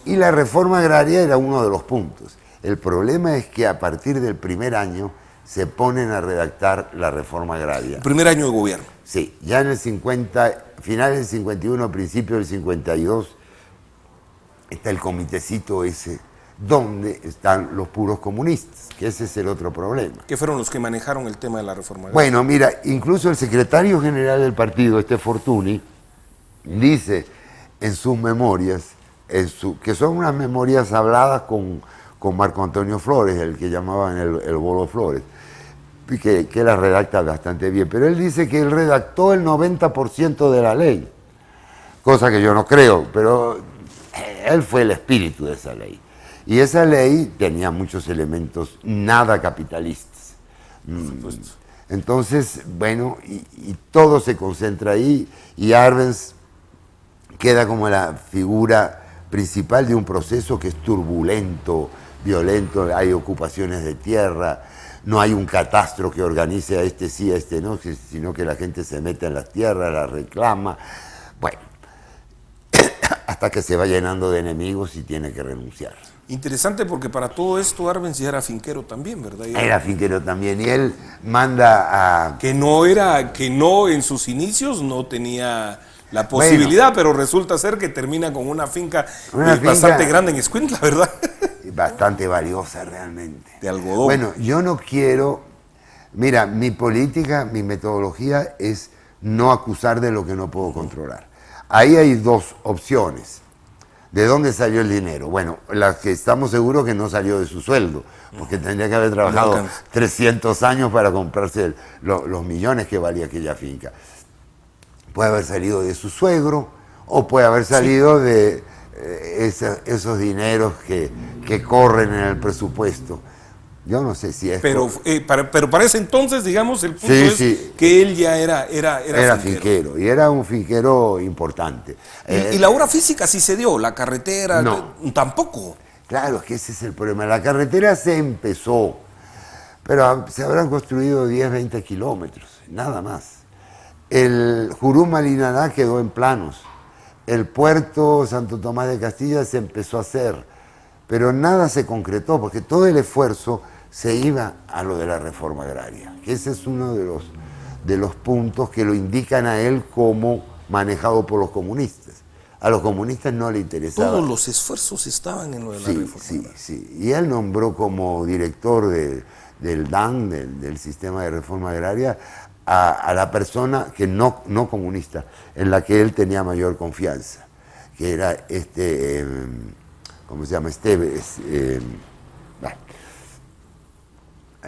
Y la reforma agraria era uno de los puntos. El problema es que a partir del primer año se ponen a redactar la reforma agraria. El primer año de gobierno. Sí, ya en el 50, finales del 51, principio del 52, está el comitecito ese, donde están los puros comunistas, que ese es el otro problema. ¿Qué fueron los que manejaron el tema de la reforma agraria? Bueno, mira, incluso el secretario general del partido, Fortuny, dice en sus memorias, que son unas memorias habladas con Marco Antonio Flores, el que llamaban el Bolo Flores, que la redacta bastante bien, pero él dice que él redactó el 90% de la ley, cosa que yo no creo, pero él fue el espíritu de esa ley. Y esa ley tenía muchos elementos nada capitalistas. Entonces, bueno, y todo se concentra ahí, y Arbenz queda como la figura principal de un proceso que es turbulento, violento, hay ocupaciones de tierra, no hay un catastro que organice a este sí, a este no, sino que la gente se mete en las tierras, las reclama, bueno, hasta que se va llenando de enemigos y tiene que renunciar. Interesante porque para todo esto Arbenz ya era finquero también, ¿verdad? Era finquero también y él manda a... Que no en sus inicios no tenía la posibilidad, pero resulta ser que termina con una finca bastante grande en Escuintla, ¿verdad? Bastante valiosa realmente. De algodón. Bueno, yo no quiero... Mira, mi política, mi metodología es no acusar de lo que no puedo controlar. Ahí hay dos opciones. ¿De dónde salió el dinero? Bueno, la que estamos seguros que no salió de su sueldo, porque tendría que haber trabajado 300 años para comprarse los millones que valía aquella finca. Puede haber salido de su suegro o puede haber salido de esos dineros que corren en el presupuesto. Yo no sé si es... Pero para ese entonces, digamos, el punto Sí, es sí. que él ya era finquero, y era un finquero importante. Y la obra física sí se dio, la carretera No. tampoco. Claro, es que ese es el problema. La carretera se empezó, pero se habrán construido 10, 20 kilómetros, nada más. El Jurú-Malinalá quedó en planos. El puerto Santo Tomás de Castilla se empezó a hacer, pero nada se concretó, porque todo el esfuerzo se iba a lo de la reforma agraria, que ese es uno de los puntos que lo indican a él como manejado por los comunistas. A los comunistas no le interesaba. Todos los esfuerzos estaban en lo de la reforma agraria. Sí. Y él nombró como director del DAN, del sistema de reforma agraria, a la persona que no comunista, en la que él tenía mayor confianza, que era ¿cómo se llama?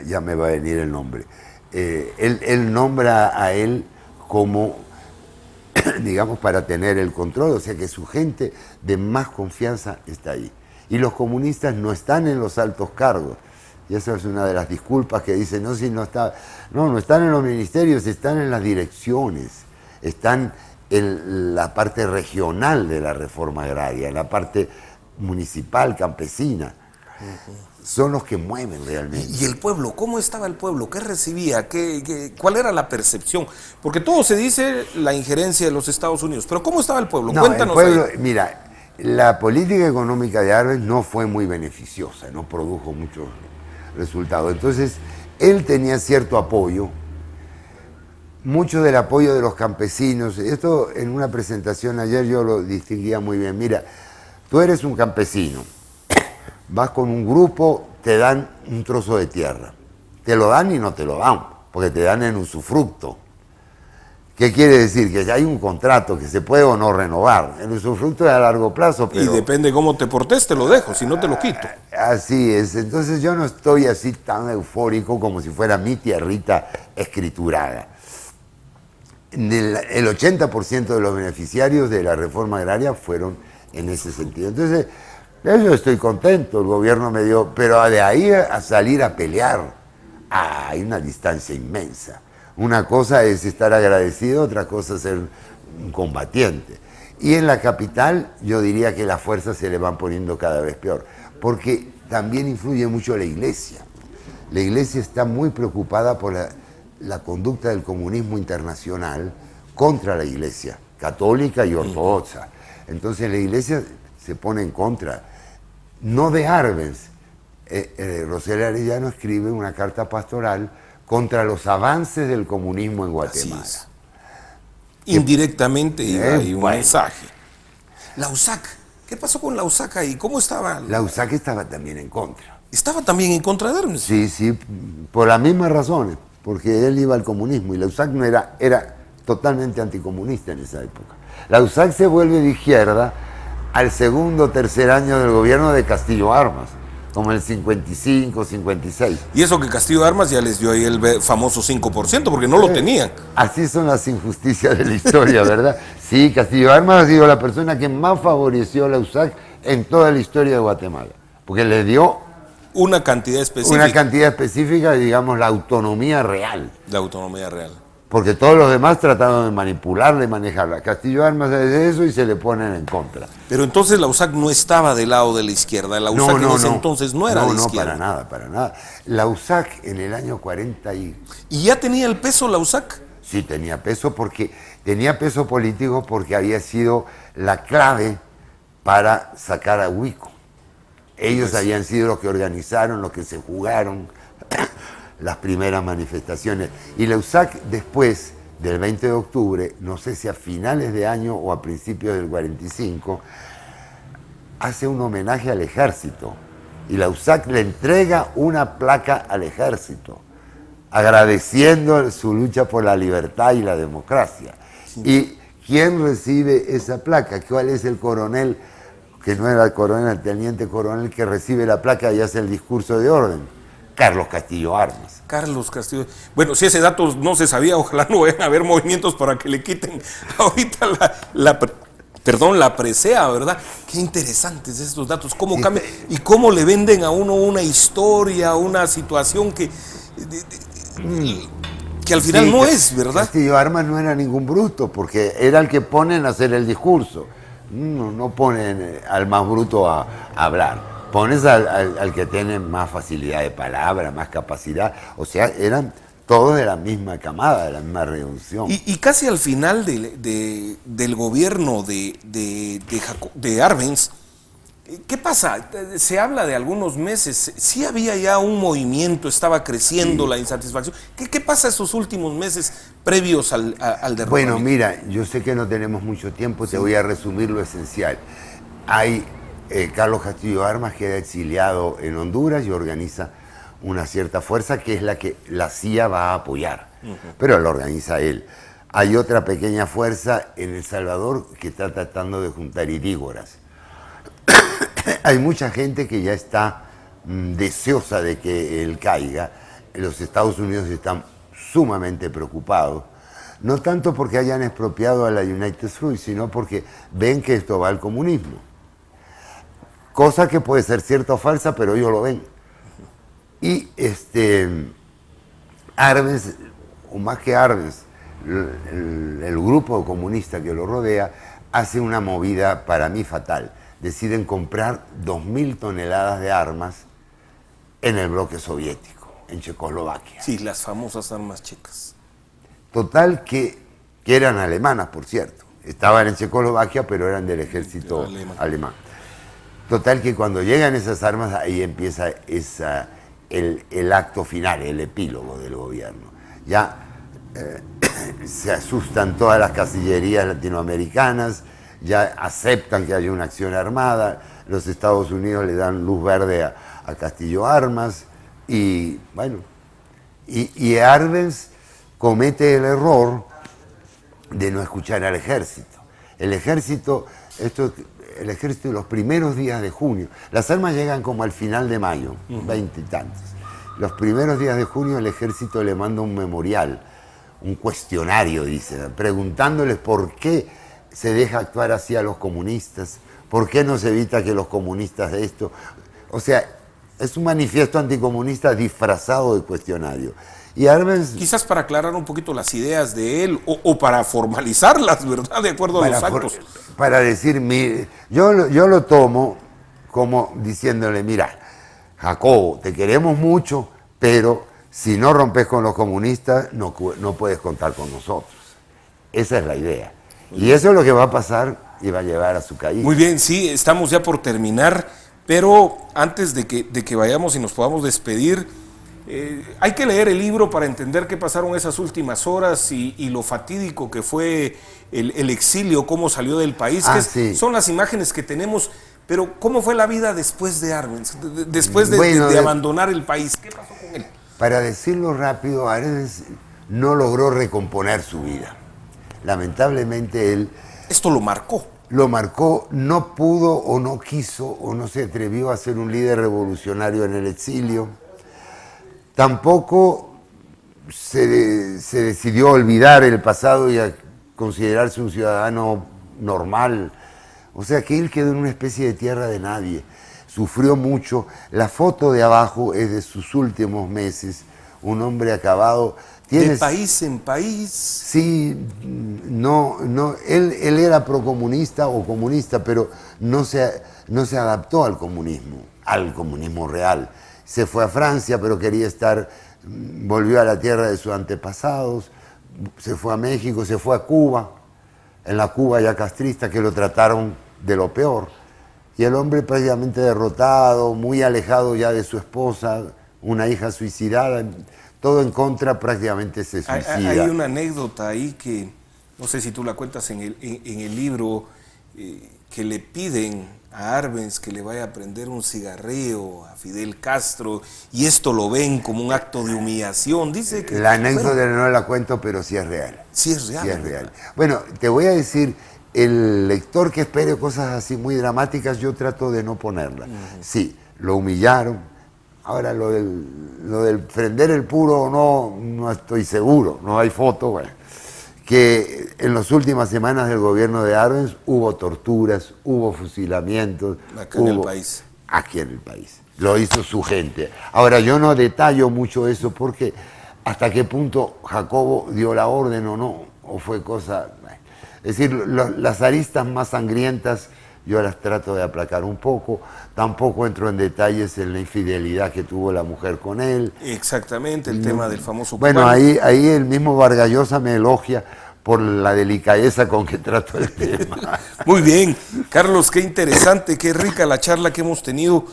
Ya me va a venir el nombre. Él nombra a él como, digamos, para tener el control, o sea que su gente de más confianza está ahí. Y los comunistas no están en los altos cargos. Y esa es una de las disculpas que dicen, no están en los ministerios, están en las direcciones, están en la parte regional de la reforma agraria, en la parte municipal, campesina. Son los que mueven realmente. ¿Y el pueblo? ¿Cómo estaba el pueblo? ¿Qué recibía? ¿Cuál era la percepción? Porque todo se dice la injerencia de los Estados Unidos, pero ¿cómo estaba el pueblo? Cuéntanos. El pueblo, mira, la política económica de Arbenz no fue muy beneficiosa, no produjo muchos resultados. Entonces, él tenía cierto apoyo, mucho del apoyo de los campesinos. Esto en una presentación ayer yo lo distinguía muy bien. Mira, tú eres un campesino, vas con un grupo, te dan un trozo de tierra. Te lo dan y no te lo dan, porque te dan en usufructo. ¿Qué quiere decir? Que hay un contrato que se puede o no renovar. El usufructo es a largo plazo, pero... Y depende cómo te portes, te lo dejo, si no te lo quito. Así es. Entonces yo no estoy así tan eufórico como si fuera mi tierrita escriturada. El 80% de los beneficiarios de la reforma agraria fueron en ese sentido. Entonces, yo estoy contento, el gobierno me dio... Pero de ahí a salir a pelear, hay una distancia inmensa. Una cosa es estar agradecido, otra cosa es ser un combatiente. Y en la capital yo diría que las fuerzas se le van poniendo cada vez peor, porque también influye mucho la iglesia. La iglesia está muy preocupada por la conducta del comunismo internacional contra la iglesia católica y ortodoxa. Entonces la iglesia se pone en contra, no de Arbenz. Rosel Arellano escribe una carta pastoral contra los avances del comunismo en Guatemala. Indirectamente hay un mensaje. La USAC, ¿qué pasó con la USAC ahí? ¿Cómo estaba? La USAC estaba también en contra. ¿Estaba también en contra de Arbenz? Sí, por las mismas razones, porque él iba al comunismo y la USAC no era totalmente anticomunista en esa época. La USAC se vuelve de izquierda al segundo o tercer año del gobierno de Castillo Armas, como el 55, 56. Y eso que Castillo Armas ya les dio ahí el famoso 5%, porque no lo tenían. Así son las injusticias de la historia, ¿verdad? Sí, Castillo Armas ha sido la persona que más favoreció a la USAC en toda la historia de Guatemala, porque le dio una cantidad específica. Una cantidad específica, digamos, la autonomía real. La autonomía real. Porque todos los demás trataron de manipularla y manejarla. Castillo Armas hace eso y se le ponen en contra. Pero entonces la USAC no estaba del lado de la izquierda. La USAC en ese entonces no era de izquierda. No, para nada. La USAC en el año 40 ¿Y ya tenía el peso la USAC? Sí, tenía peso político porque había sido la clave para sacar a Huico. Ellos habían sido los que organizaron, los que se jugaron las primeras manifestaciones. Y la USAC después del 20 de octubre, no sé si a finales de año o a principios del 45, hace un homenaje al ejército. Y la USAC le entrega una placa al ejército, agradeciendo su lucha por la libertad y la democracia. Sí. ¿Y quién recibe esa placa? ¿Cuál es el coronel, que no era el coronel, el teniente coronel que recibe la placa y hace el discurso de orden? Carlos Castillo Armas. Carlos Castillo. Bueno, si ese dato no se sabía, ojalá no vayan a haber movimientos para que le quiten ahorita perdón, la presea, ¿verdad? Qué interesantes estos datos, cómo Sí, cambian y cómo le venden a uno una historia, una situación que al final sí, no es, ¿verdad? Castillo Armas no era ningún bruto, porque era el que ponen a hacer el discurso. No ponen al más bruto a hablar. Pones al que tiene más facilidad de palabra, más capacidad. O sea, eran todos de la misma camada, de la misma reducción. Y casi al final del gobierno de Arbenz, ¿qué pasa? Se habla de algunos meses, sí había ya un movimiento, estaba creciendo la insatisfacción. ¿Qué pasa esos últimos meses previos al derrocamiento? Bueno, mira, yo sé que no tenemos mucho tiempo, te voy a resumir lo esencial. Carlos Castillo Armas queda exiliado en Honduras y organiza una cierta fuerza que es la que la CIA va a apoyar, pero la organiza él. Hay otra pequeña fuerza en El Salvador que está tratando de juntar irígoras. Hay mucha gente que ya está deseosa de que él caiga. Los Estados Unidos están sumamente preocupados, no tanto porque hayan expropiado a la United Fruit, sino porque ven que esto va al comunismo. Cosa que puede ser cierta o falsa, pero ellos lo ven. Y Arbenz, o más que Arbenz, el grupo comunista que lo rodea, hace una movida para mí fatal. Deciden comprar 2.000 toneladas de armas en el bloque soviético, en Checoslovaquia. Sí, las famosas armas checas. Total que eran alemanas, por cierto. Estaban en Checoslovaquia, pero eran del ejército alemán. Total que cuando llegan esas armas, ahí empieza el acto final, el epílogo del gobierno. Ya se asustan todas las casillerías latinoamericanas, ya aceptan que haya una acción armada, los Estados Unidos le dan luz verde a Castillo Armas, y bueno, y Arbenz comete el error de no escuchar al ejército. El ejército los primeros días de junio, las armas llegan como al final de mayo, 20 y tantos. Los primeros días de junio el ejército le manda un memorial, un cuestionario, dice, preguntándoles por qué se deja actuar así a los comunistas, por qué no se evita que los comunistas de esto. O sea, es un manifiesto anticomunista disfrazado de cuestionario. Y Arbenz, quizás para aclarar un poquito las ideas de él o para formalizarlas, ¿verdad? De acuerdo a los actos. Para decir, yo lo tomo como diciéndole, mira, Jacobo, te queremos mucho, pero si no rompes con los comunistas, no puedes contar con nosotros. Esa es la idea. Y eso es lo que va a pasar y va a llevar a su caída. Muy bien, sí, estamos ya por terminar, pero antes de que vayamos y nos podamos despedir, hay que leer el libro para entender qué pasaron esas últimas horas y lo fatídico que fue el exilio, cómo salió del país, sí. Son las imágenes que tenemos, pero ¿cómo fue la vida después de Arbenz, después de abandonar el país? ¿Qué pasó con él? Para decirlo rápido, Arbenz no logró recomponer su vida. Lamentablemente él... Esto lo marcó. Lo marcó, no pudo o no quiso o no se atrevió a ser un líder revolucionario en el exilio. Tampoco se decidió olvidar el pasado y a considerarse un ciudadano normal. O sea que él quedó en una especie de tierra de nadie. Sufrió mucho. La foto de abajo es de sus últimos meses. Un hombre acabado. De país en país. Sí, él era procomunista o comunista, pero no se adaptó al comunismo real. Se fue a Francia, pero volvió a la tierra de sus antepasados, se fue a México, se fue a Cuba, en la Cuba ya castrista, que lo trataron de lo peor. Y el hombre prácticamente derrotado, muy alejado ya de su esposa, una hija suicidada, todo en contra, prácticamente se suicida. Hay una anécdota ahí que, no sé si tú la cuentas en el libro, que le piden a Arbenz que le vaya a prender un cigarrillo a Fidel Castro, y esto lo ven como un acto de humillación. Dice que... La anécdota no la cuento, pero sí es real. Sí es real. Sí es real. Bueno, te voy a decir, el lector que espere cosas así muy dramáticas, yo trato de no ponerlas. Sí, lo humillaron. Ahora, lo del prender el puro no estoy seguro, no hay foto, bueno, que en las últimas semanas del gobierno de Arbenz hubo torturas, hubo fusilamientos. Acá en el país. Aquí en el país. Lo hizo su gente. Ahora, yo no detallo mucho eso porque hasta qué punto Jacobo dio la orden o no, o fue cosa... Es decir, las aristas más sangrientas yo las trato de aplacar un poco. Tampoco entro en detalles en la infidelidad que tuvo la mujer con él. Exactamente, el tema del famoso Bueno, cubano. ahí el mismo Vargas Llosa me elogia por la delicadeza con que trato el tema. Muy bien, Carlos, qué interesante, qué rica la charla que hemos tenido.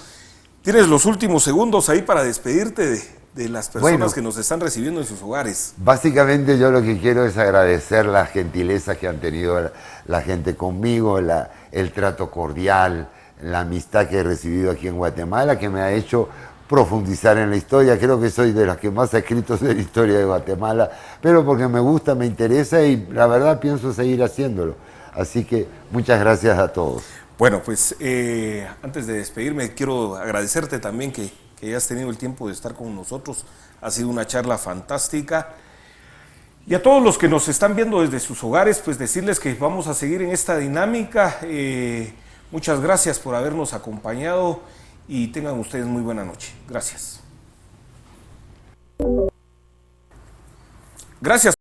Tienes los últimos segundos ahí para despedirte de las personas que nos están recibiendo en sus hogares. Básicamente yo lo que quiero es agradecer las gentilezas que han tenido la gente conmigo, el trato cordial, la amistad que he recibido aquí en Guatemala, que me ha hecho profundizar en la historia. Creo que soy de los que más ha escrito de la historia de Guatemala, pero porque me gusta, me interesa y la verdad pienso seguir haciéndolo. Así que muchas gracias a todos. Bueno, pues antes de despedirme, quiero agradecerte también que hayas tenido el tiempo de estar con nosotros. Ha sido una charla fantástica. Y a todos los que nos están viendo desde sus hogares, pues decirles que vamos a seguir en esta dinámica. Muchas gracias por habernos acompañado y tengan ustedes muy buena noche. Gracias. Gracias.